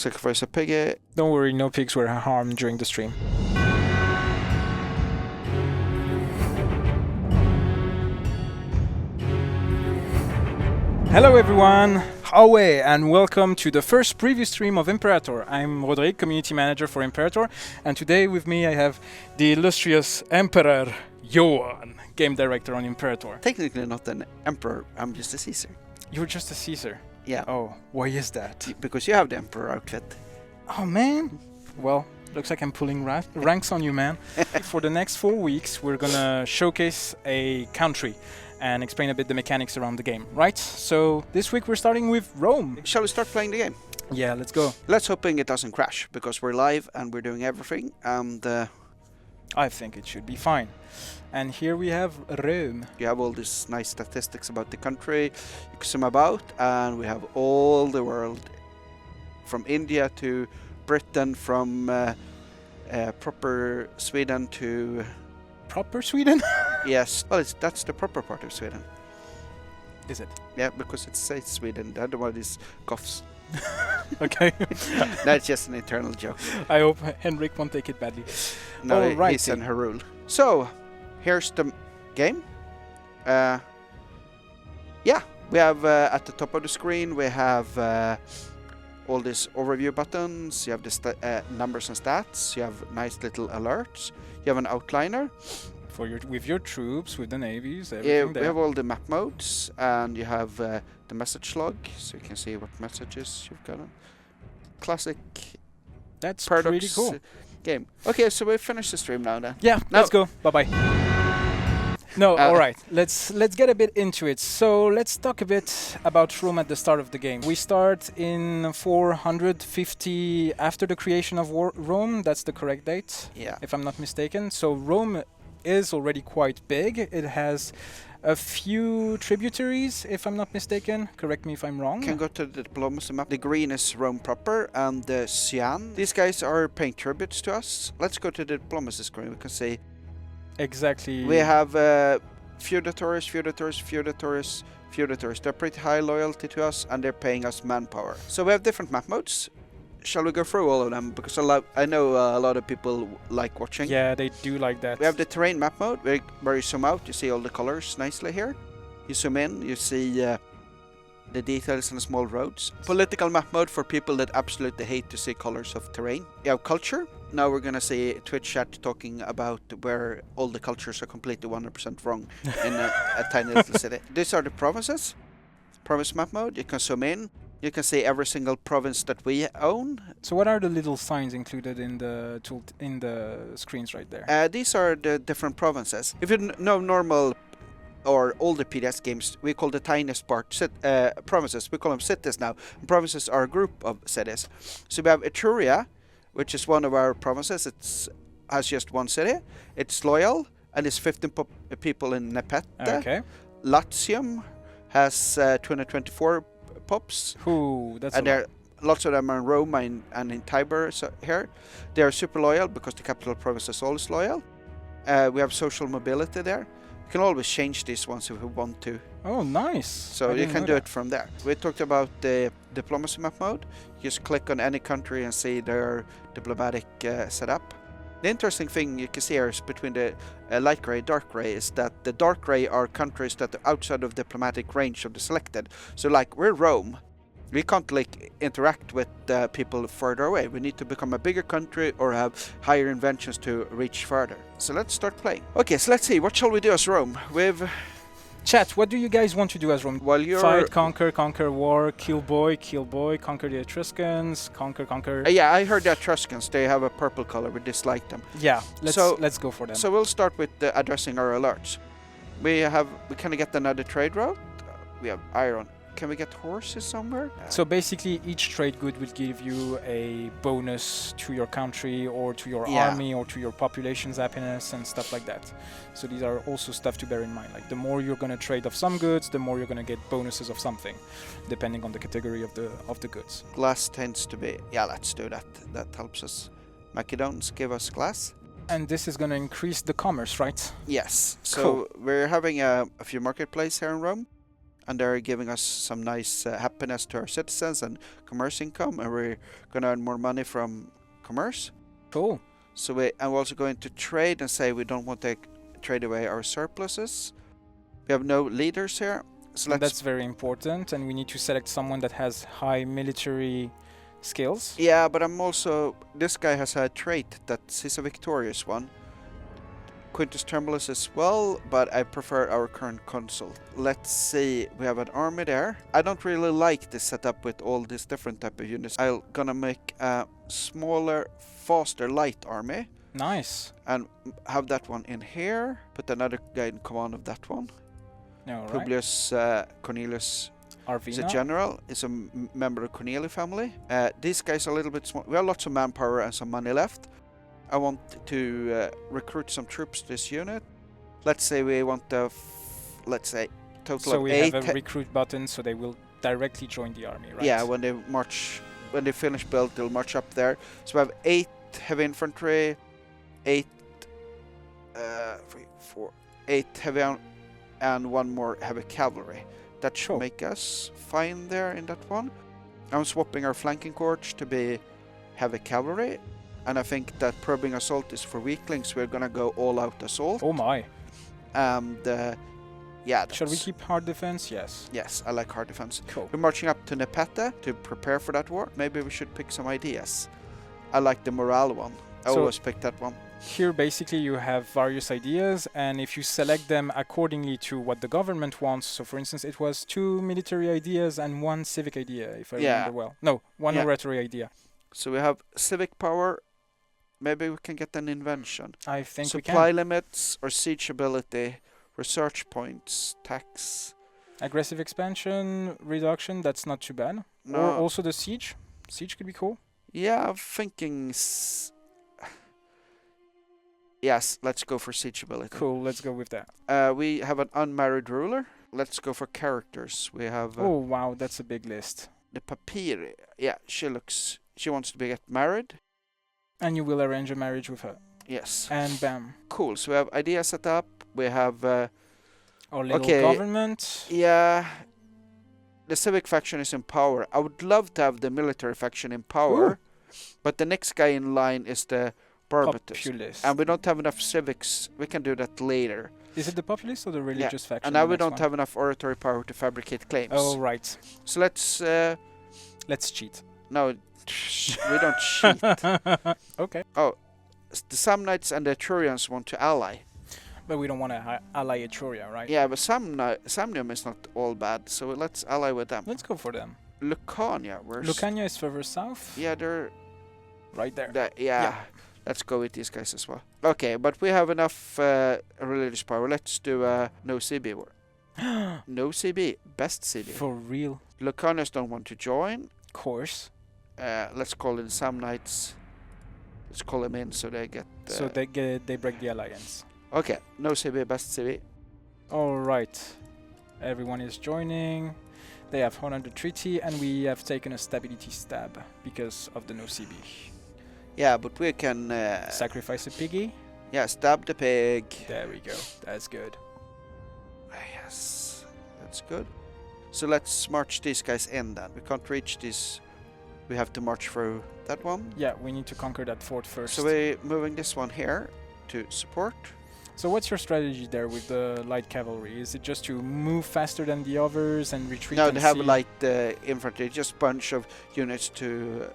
Sacrifice a piggy. Don't worry, no pigs were harmed during the stream. Hello everyone, away and welcome to the first preview stream of Imperator. I'm Roderick, community manager for Imperator, and today with me I have the illustrious Emperor Johan, game director on Imperator. Technically not an emperor, I'm just a Caesar. You're just a Caesar. Yeah. Oh, why is that? Because you have the emperor outfit. Oh man! Well, looks like I'm pulling ranks on you, man. For the next 4 weeks, we're gonna showcase a country and explain a bit the mechanics around the game, right? So this week we're starting with Rome. Shall we start playing the game? Yeah, let's go. Let's hoping it doesn't crash, because we're live and we're doing everything, and I think it should be fine. And here we have Rome. you have all these nice statistics about the country you can zoom about, and we have all the world, from India to Britain, from proper Sweden to... Proper Sweden? Yes, well, that's the proper part of Sweden. Is it? Yeah, because it says Sweden. The other one is coughs. Okay. That's just an internal joke. I hope Henrik won't take it badly. No, Alrighty. he's in her rule. So, here's the game. Yeah, we have at the top of the screen, we have all these overview buttons. You have the numbers and stats. You have nice little alerts. You have an outliner. For with your troops, with the navies, Yeah, everything we there. have all the map modes, and you have the message log, so you can see what messages you've got. Classic That's Paradox pretty cool. game. Okay, so we finished the stream now then. Yeah, Now- let's go. Bye-bye. No, all right. Let's get a bit into it. So let's talk a bit about Rome at the start of the game. We start in 450 after the creation of Rome. That's the correct date, Yeah. if I'm not mistaken. So Rome is already quite big. It has a few tributaries, if I'm not mistaken. Correct me if I'm wrong. Can go to the diplomacy map. The green is Rome proper, and the cyan. These guys are paying tributes to us. Let's go to the diplomacy screen. We can see Exactly. we have feudatories. They're pretty high loyalty to us, and they're paying us manpower. So we have different map modes. Shall we go through all of them? Because I know a lot of people like watching. Yeah, they do like that. We have the terrain map mode, where you zoom out, you see all the colors nicely here. You zoom in, you see the details on the small roads. Political map mode for people that absolutely hate to see colors of terrain. You have culture. Now we're gonna see Twitch chat talking about where all the cultures are completely 100% wrong in a tiny little city. These are the provinces. Province map mode. You can zoom in. You can see every single province that we own. So what are the little signs included in the screens right there? These are the different provinces. If you know normal or older PDS games, we call the tiniest part provinces. We call them cities now. And provinces are a group of cities. So we have Etruria, which is one of our provinces. It has just one city. It's loyal, and it's 15 people in Nepete. Okay. Latium has 224 pops. Ooh, that's And a lot. there lots of them are in Rome and in Tiber here. They are super loyal because the capital province is always loyal. We have social mobility there. You can always change these ones if we want to. Oh, nice. So I you didn't can know do that. it from there. We talked about the diplomacy map mode. You just click on any country and see their diplomatic setup. The interesting thing you can see here is between the light grey and dark grey is that the dark grey are countries that are outside of diplomatic range of the selected. So like we're Rome. We can't like interact with people further away. We need to become a bigger country or have higher inventions to reach further. So let's start playing. Okay, so let's see. What shall we do as Rome? We've Chat, what do you guys want to do as Rome? while you're Fight, conquer, war, kill boy, conquer the Etruscans, conquer. yeah, I heard the Etruscans. They have a purple color. We dislike them. Yeah, let's go for them. So we'll start with addressing our alerts. We can get another trade route. We have iron. Can we get horses somewhere? So basically, each trade good will give you a bonus to your country or to your Yeah. army or to your population's happiness and stuff like that. So these are also stuff to bear in mind. Like the more you're gonna trade of some goods, the more you're gonna get bonuses of something, depending on the category of the goods. Glass tends to be... Yeah, let's do that. That helps us. Macedons give us glass. And this is gonna increase the commerce, right? Yes. So Cool. we're having a few marketplaces here in Rome. And they're giving us some nice happiness to our citizens and commerce income, and we're going to earn more money from commerce. Cool. So I'm also going to trade and say we don't want to trade away our surpluses. We have no leaders here. So that's very important, and we need to select someone that has high military skills. Yeah, but I'm also... This guy has a trait he's a victorious one. Quintus Terminus as well, but I prefer our current consul. Let's see, we have an army there. I don't really like this setup with all these different type of units. I'm gonna make a smaller, faster, light army. Nice. And have that one in here. Put another guy in command of that one. All right. Publius Cornelius Arvina. is a general, is a member of Corneli family. These guys are a little bit small. We have lots of manpower and some money left. I want to recruit some troops to this unit. Let's say we want let's say total of 8. So we have a recruit button, so they will directly join the army, right? Yeah, when they finish build, they'll march up there. So we have 8 heavy infantry, 8 heavy and 1 more heavy cavalry. That should make us fine there in that one. I'm swapping our flanking corps to be heavy cavalry. And I think that probing assault is for weaklings. We're gonna go all out assault. Oh my. And yeah. Shall we keep hard defense? Yes. Yes, I like hard defense. Cool. We're marching up to Nepeta to prepare for that war. Maybe we should pick some ideas. I like the morale one. I always pick that one. Here basically you have various ideas, and if you select them accordingly to what the government wants, so for instance it was 2 military ideas and 1 civic idea, if I remember well. No, 1 oratory idea. So we have civic power. Maybe we can get an invention. I think we can. Supply limits or siege ability, research points, tax. Aggressive expansion, reduction, that's not too bad. No. Or also the siege. Siege could be cool. Yeah, I'm thinking... Yes, let's go for siege ability. Cool, let's go with that. We have an unmarried ruler. Let's go for characters. We have... oh, wow, that's a big list. The Papiri. Yeah, she wants to get married. And you will arrange a marriage with her. Yes. And bam. Cool, so we have idea set up. We have... our little government. Yeah. The civic faction is in power. I would love to have the military faction in power. Ooh. But the next guy in line is the Barbatus. Populist. And we don't have enough civics. We can do that later. Is it the populist or the religious faction? And now we don't have enough oratory power to fabricate claims. Oh, right. So let's... let's cheat. No, we don't cheat. Okay. Oh, the Samnites and the Etrurians want to ally. But we don't want to ally Etruria, right? Yeah, but Samnium is not all bad, so let's ally with them. Let's go for them. Lucania, where's... Lucania is further south? Yeah, they're... Right there. Yeah. Let's go with these guys as well. Okay, but we have enough religious power. Let's do a no CB war. No CB. Best CB. For real? Lucanians don't want to join. Of course. Let's call in Samnites. Let's call them in so they get... so they break the alliance. Okay, no CB, best CB. Alright. Everyone is joining. They have honored the treaty, and we have taken a stability stab because of the no CB. Yeah, but we can... sacrifice a piggy? Yeah, stab the pig. There we go. That's good. Yes, that's good. So let's march these guys in then. We can't reach this. We have to march through that one. Yeah, we need to conquer that fort first. So we're moving this one here to support. So what's your strategy there with the light cavalry? Is it just to move faster than the others and retreat? No, they have light infantry, just a bunch of units to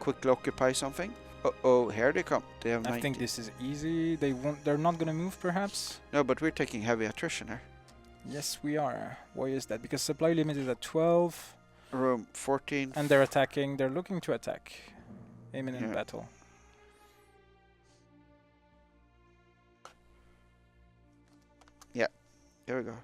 quickly occupy something. Oh, here they come. They have 90. I think this is easy. They're not gonna move, perhaps. No, but we're taking heavy attrition here. Yes, we are. Why is that? Because supply limit is at 12. Room 14. And they're attacking. They're looking to attack. Imminent battle. Yeah. Here we go.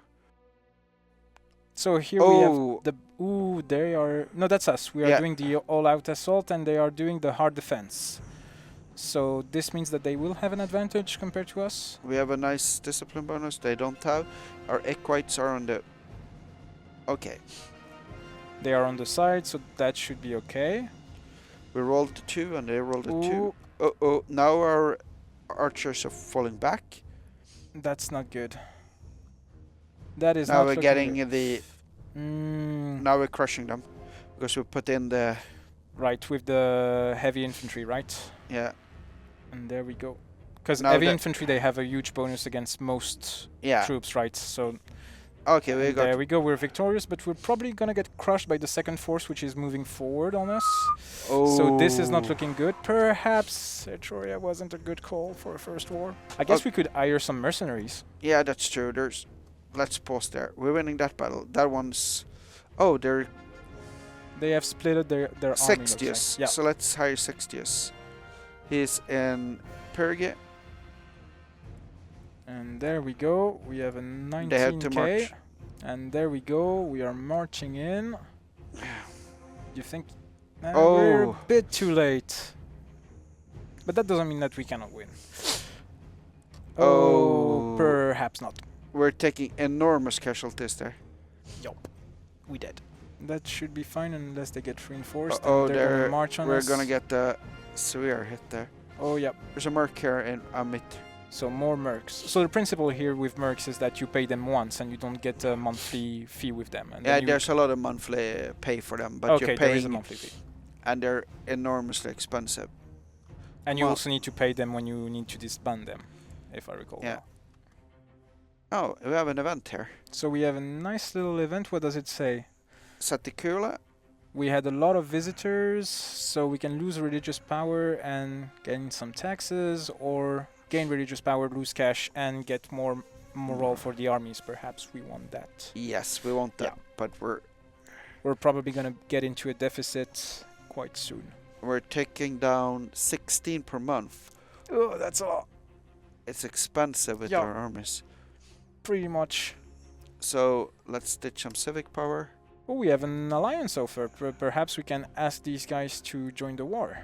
So here we have the... Ooh, they are... No, that's us. We are doing the all-out assault, and they are doing the hard defense. So this means that they will have an advantage compared to us. We have a nice discipline bonus. They don't have. Our equites are on the... Okay. They are on the side, so that should be okay. We rolled a 2 and they rolled a 2. Uh-oh, now our archers are falling back. That's not good. That is now not we're getting the Now we're crushing them because we put in the Right, with the heavy infantry, right? yeah. And there we go. Because Now heavy the- infantry, they have a huge bonus against most Yeah. troops, right? So Okay, we got there we go. We're victorious, but we're probably gonna get crushed by the second force, which is moving forward on us. So this is not Oh. looking good. Perhaps Etruria wasn't a good call for a first war. I guess we could hire some mercenaries. Yeah, that's true. Let's pause there. We're winning that battle. That one's oh, they're They have split their army. looks like. Sextius. Yeah. So let's hire Sextius. He's in Perge. And there we go. We have a They have to 19k. march. And there we go. We are marching in. You think? We're Oh. a bit too late. But that doesn't mean that we cannot win. Oh. Perhaps not. We're taking enormous casualties there. Yup. We did. That should be fine unless they get reinforced. Oh, and they're gonna march on we're us. gonna get a severe hit there. Oh, yep. There's a merc here in Amit. So more mercs. So the principle here with mercs is that you pay them once and you don't get a monthly fee with them. And Yeah, then you there's a lot of monthly pay for them, but okay, you're there is a paying, monthly fee. and they're enormously expensive. And you Well- also need to pay them when you need to disband them, if I recall. Yeah. well. Oh, we have an event here. So we have a nice little event. What does it say? Satikula. We had a lot of visitors, so we can lose religious power and gain some taxes, or gain religious power, lose cash, and get more morale for the armies. Perhaps we want that. Yes, we want that, Yeah. but We're probably gonna get into a deficit quite soon. we're taking down 16 per month. Oh, that's a lot. It's expensive with Yeah. our armies. Pretty much. So let's ditch some civic power. Oh, we have an alliance offer. Perhaps we can ask these guys to join the war.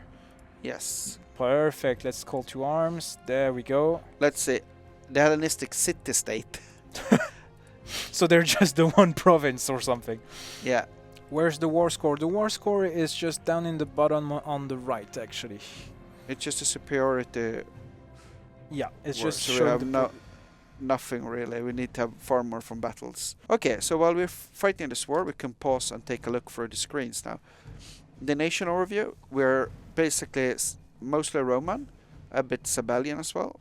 Yes. Perfect. Let's call to arms. There we go. Let's see. The Hellenistic city-state. So they're just the one province or something. Yeah. Where's the war score? The war score is just down in the bottom on the right, actually. It's just a superiority. Yeah, it's war, just so we showing have nothing really. We need to have far more from battles. Okay, so while we're fighting this war, we can pause and take a look through the screens now. The nation overview, we're basically mostly Roman, a bit Sabellian as well.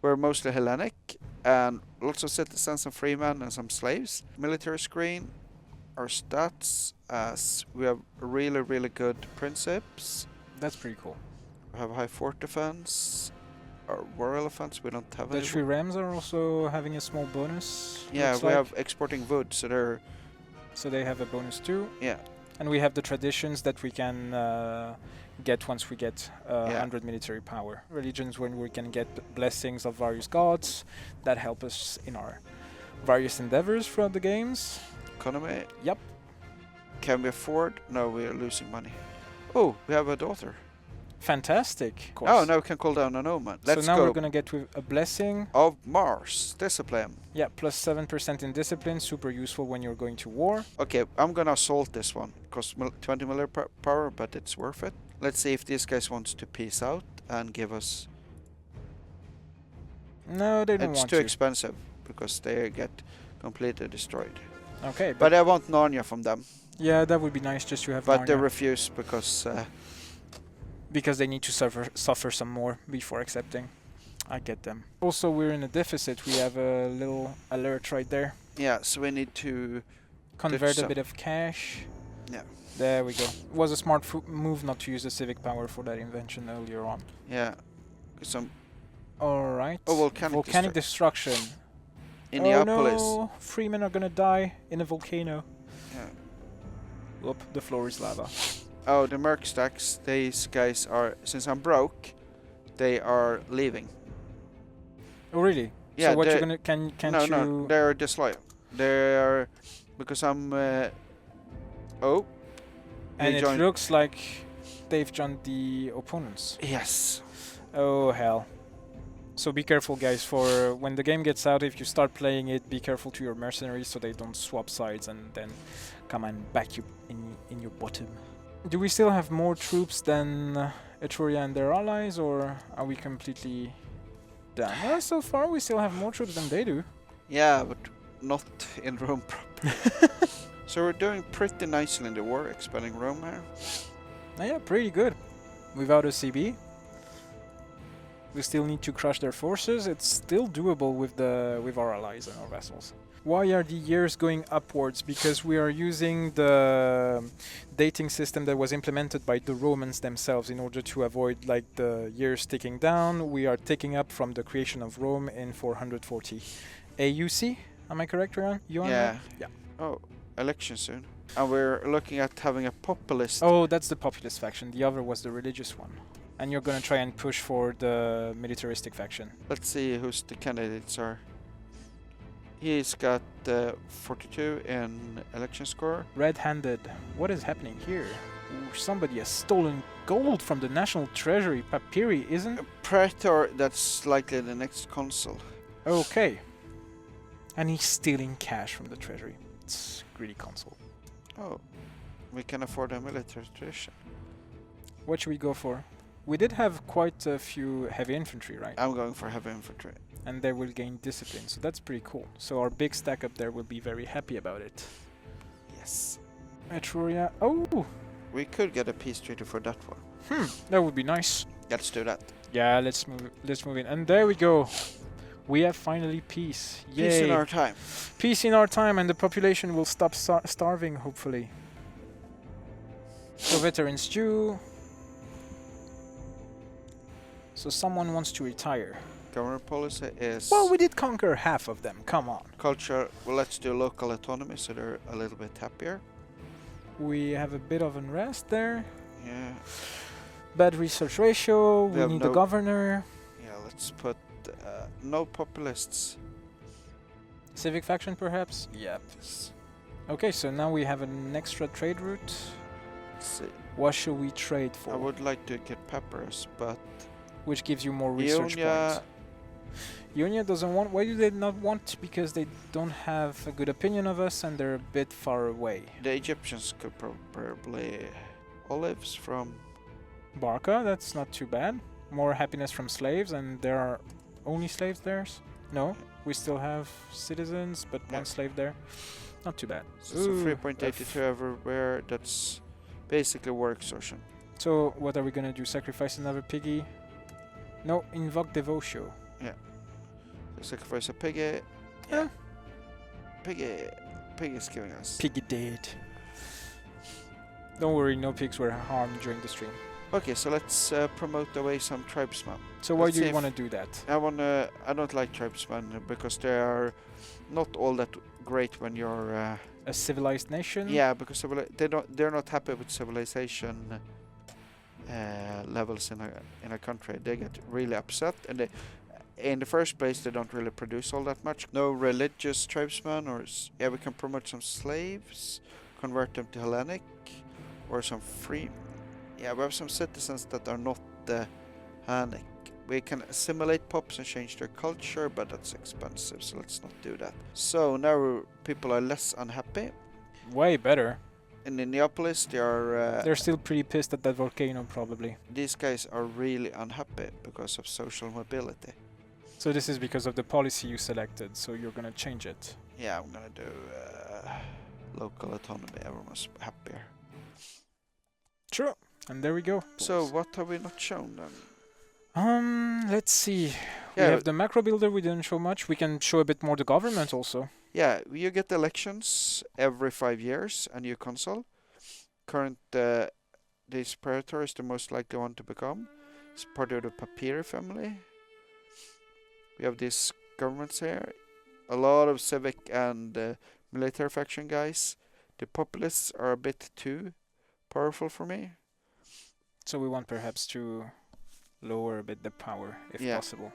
We're mostly Hellenic, and lots of citizens and freemen and some slaves. Military screen, our stats, as we have really, really good principes. That's pretty cool. We have high fort defense. Our war elephants, we don't have The any. Tree Rams are also having a small bonus. Yeah, looks we like. have exporting wood, so they're So they have a bonus too. yeah. And we have the traditions that we can get once we get Yeah. 100 military power. Religions when we can get blessings of various gods that help us in our various endeavors throughout the games. Economy. Yep. Can we afford? No, we are losing money. Oh, we have a daughter. Fantastic. Oh, now we can call down an omen. Let's so now go. we're gonna get with a blessing. Of Mars, discipline. Yeah, plus 7% in discipline, super useful when you're going to war. Okay, I'm gonna assault this one. Costs 20 military power, but it's worth it. Let's see if these guys wants to peace out and give us. No, they don't It's want too to. expensive because they get completely destroyed. Okay, But I want Narnia from them. yeah, that would be nice just to have But they Narnia, refuse because they need to suffer some more before accepting. I get them. Also, we're in a deficit. We have a little alert right there. yeah, so we need to Convert a some. bit of cash. Yeah. There we go. Was a smart move not to use the civic power for that invention earlier on. yeah some All right. Oh, volcanic destruction. in Oh Neapolis. no! Freemen are gonna die in a volcano. Yeah. Oop, the floor is lava. Oh, the merc stacks. These guys are, since I'm broke, they are leaving. Oh really? Yeah. So what they- you're gonna can't no, you? no, they're disloyal. They're because I'm. Oh. And they it joined- looks like they've joined the opponents. Yes. Oh hell. So be careful guys, for when the game gets out, if you start playing it, be careful to your mercenaries so they don't swap sides and then come and back you in your bottom. Do we still have more troops than Etruria and their allies, or are we completely done? Well, so far we still have more troops than they do. Yeah, but not in Rome proper. So we're doing pretty nicely in the war, expanding Rome here. Yeah, pretty good. Without a CB. We still need to crush their forces. It's still doable with our allies and our vassals. Why are the years going upwards? Because we are using the dating system that was implemented by the Romans themselves in order to avoid like the years ticking down. We are taking up from the creation of Rome in 440 AUC. Am I correct, Ryan? Yeah. Yeah. Oh, election soon. And we're looking at having a populist. Oh, that's the populist faction. The other was the religious one. And you're gonna try and push for the militaristic faction. Let's see who's the candidates are. He's got 42 in election score. Red-handed. What is happening here? Ooh, somebody has stolen gold from the national treasury. Papyri, isn't? Praetor, that's likely the next consul. Okay. And he's stealing cash from the treasury. It's greedy consul. Oh, we can afford a military tradition. What should we go for? We did have quite a few heavy infantry, right? I'm going for heavy infantry. And they will gain discipline, so that's pretty cool. So our big stack up there will be very happy about it. Yes. Etruria. Oh! We could get a peace treaty for that one. That would be nice. Let's do that. Yeah, let's move in. And there we go. We have finally peace. Yay. Peace in our time. Peace in our time, and the population will stop starving, hopefully. So veterans due. So someone wants to retire. Government policy is... Well, we did conquer half of them. Come on. Culture, well, let's do local autonomy so they're a little bit happier. We have a bit of unrest there. Yeah. Bad research ratio. We have need no a governor. Yeah, let's put no populists. Civic faction, perhaps? Yep. Okay, so now we have an extra trade route. Let's see. What should we trade for? I would like to get peppers, but... Which gives you more research Ionia... points. Ionia doesn't want... Why do they not want? Because they don't have a good opinion of us and they're a bit far away. The Egyptians could probably... Olives from... Barca, that's not too bad. More happiness from slaves, and there are only slaves there? No, we still have citizens, but one slave there. Not too bad. So 3.82 everywhere, that's basically war extortion. So what are we gonna do? Sacrifice another piggy? No, invoke devotion. Yeah. So sacrifice a piggy. Yeah. Piggy's killing us. Piggy dead. Don't worry, no pigs were harmed during the stream. Okay, so let's promote away some tribesmen. So why do you want to do that? I don't like tribesmen because they are not all that great when you're a civilized nation. Yeah, because they're not happy with civilization levels in a country. They get really upset, and in the first place they don't really produce all that much. No religious tribesmen, or we can promote some slaves, convert them to Hellenic, or some free. Yeah, we have some citizens that are not Hellenic. We can assimilate pops and change their culture, but that's expensive, so let's not do that. So now people are less unhappy. Way better. In Neapolis, they are... they're still pretty pissed at that volcano, probably. These guys are really unhappy because of social mobility. So this is because of the policy you selected, so you're gonna change it. Yeah, I'm gonna do local autonomy. Everyone's happier. True. And there we go. So what have we not shown then? Let's see. Yeah, we have the macro builder, we didn't show much. We can show a bit more the government also. Yeah, you get elections every 5 years, a new consul. Current, this Imperator is the most likely one to become. It's part of the Papyri family. We have these governments here. A lot of civic and military faction guys. The populists are a bit too powerful for me. So we want perhaps to lower a bit the power, if Yeah. possible.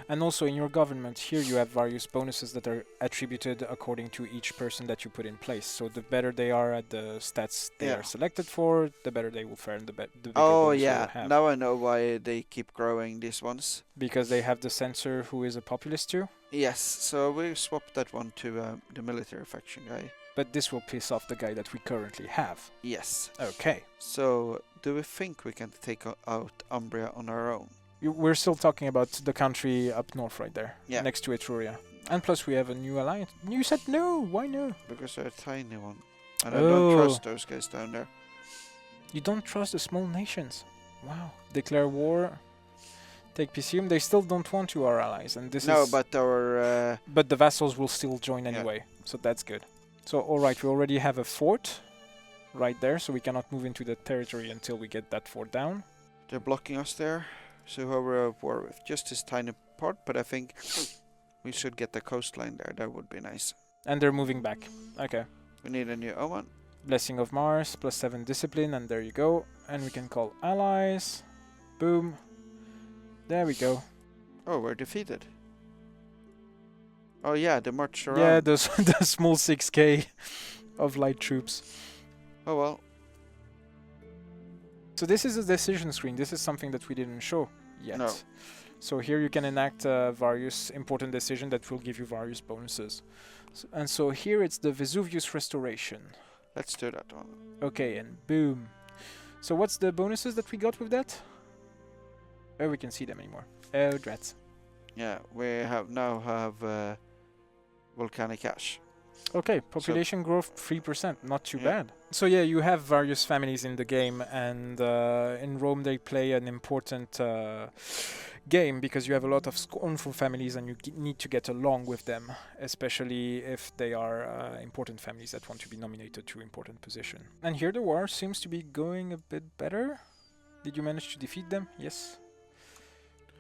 And also in your government, here you have various bonuses that are attributed according to each person that you put in place. So the better they are at the stats they Yeah. are selected for, the better they will fare and the bigger Oh bonus they will yeah, have. now I know why they keep growing these ones. Because they have the censor who is a populist too. Yes, so we swapped that one to the military faction guy. But this will piss off the guy that we currently have. Yes. Okay. So, do we think we can take out Umbria on our own? We're still talking about the country up north right there, Yeah. next to Etruria. And plus we have a new alliance. You said no, why no? Because they're a tiny one. And I don't trust those guys down there. You don't trust the small nations. Wow. Declare war. Take Pisium. They still don't want to our allies, and this No, is. but our. But the vassals will still join anyway, so that's good. So all right, we already have a fort right there, so we cannot move into the territory until we get that fort down. They're blocking us there, so whoever have war with just this tiny part. But I think we should get the coastline there. That would be nice. And they're moving back. Okay. We need a new omen. Blessing of Mars, +7 discipline, and there you go. And we can call allies. Boom. There we go. Oh, we're defeated. Oh yeah, they marched around. Yeah, the small 6k of light troops. Oh well. So this is a decision screen. This is something that we didn't show yet. No. So here you can enact various important decisions that will give you various bonuses. And so here it's the Vesuvius Restoration. Let's do that one. Okay, and boom. So what's the bonuses that we got with that? Oh, we can see them anymore. Oh, drats. Yeah, we now have volcanic ash. Okay, population growth 3%, not too bad. So yeah, you have various families in the game, and in Rome they play an important game because you have a lot of scornful families and you need to get along with them, especially if they are important families that want to be nominated to important position. And here the war seems to be going a bit better. Did you manage to defeat them? Yes.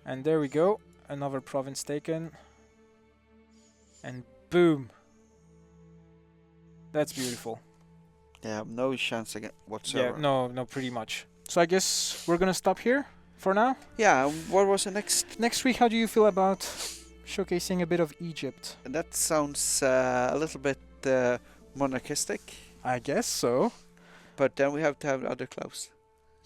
And there we go, another province taken. And boom. That's beautiful. They have no chance again whatsoever. Yeah, no, pretty much. So I guess we're gonna stop here for now. Yeah, what was the next? Next week, how do you feel about showcasing a bit of Egypt? That sounds a little bit monarchistic. I guess so. But then we have to have other clubs.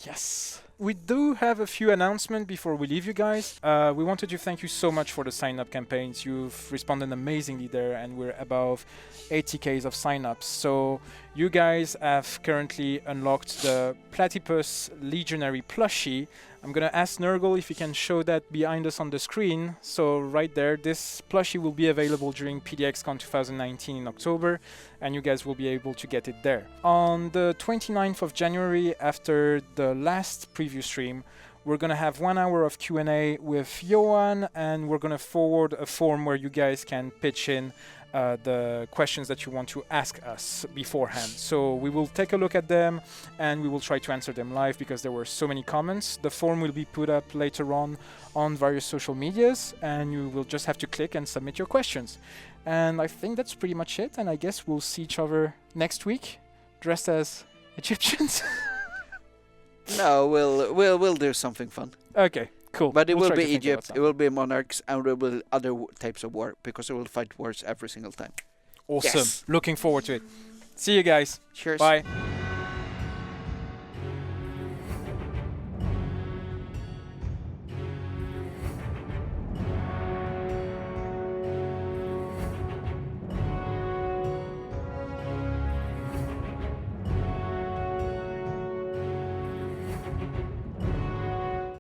Yes. We do have a few announcements before we leave you guys. We wanted to thank you so much for the sign-up campaigns. You've responded amazingly there, and we're above 80k of sign-ups. So you guys have currently unlocked the Platypus Legionary plushie. I'm gonna ask Nurgle if he can show that behind us on the screen. So right there, this plushie will be available during PDXCon 2019 in October, and you guys will be able to get it there. On the 29th of January, after the last preview stream, we're gonna have 1 hour of Q&A with Johan, and we're gonna forward a form where you guys can pitch in the questions that you want to ask us beforehand. So we will take a look at them and we will try to answer them live because there were so many comments. The form will be put up later on various social medias, and you will just have to click and submit your questions. And I think that's pretty much it, and I guess we'll see each other next week dressed as Egyptians. No, we'll do something fun. Okay. Cool. But it will be Egypt, it will be monarchs, and there will be other types of war, because we will fight wars every single time. Awesome. Yes. Looking forward to it. See you guys. Cheers. Bye.